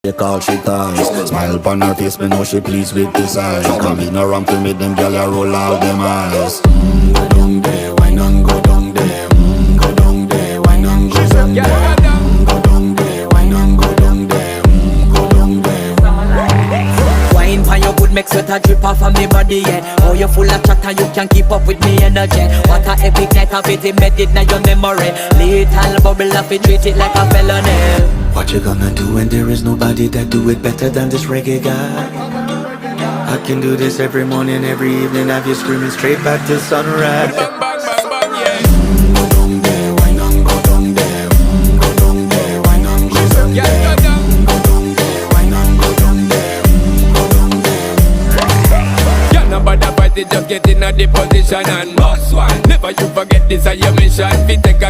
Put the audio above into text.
They call she ties. Smile upon her face, me know she pleased with this eyes. Come in around to me, them gyal a roll out them eyes. Go down there, why not go down there? Go down there, why not go down there? Go down there, why not go down there? Go down there. Wine for your good, make sweat a drip off of me body, yeah. Oh, you full of chatter, you can keep up with me energy. What a epic night of it, embedded in your memory. Little bubble of it, treat it like a felony. What you gonna do when there is nobody that do it better than this reggae guy? I can do this every morning, every evening, have you screaming straight back to sunrise. Bang, bang, bang, bang, yeah. Go down there, why not go down there? Go down there, why not go down there? Yeah, go down. Go down there, why not go down there? Go down there. Yeah, nobody fight it, just get in a the position and boss one. Never you forget this is your mission. We take a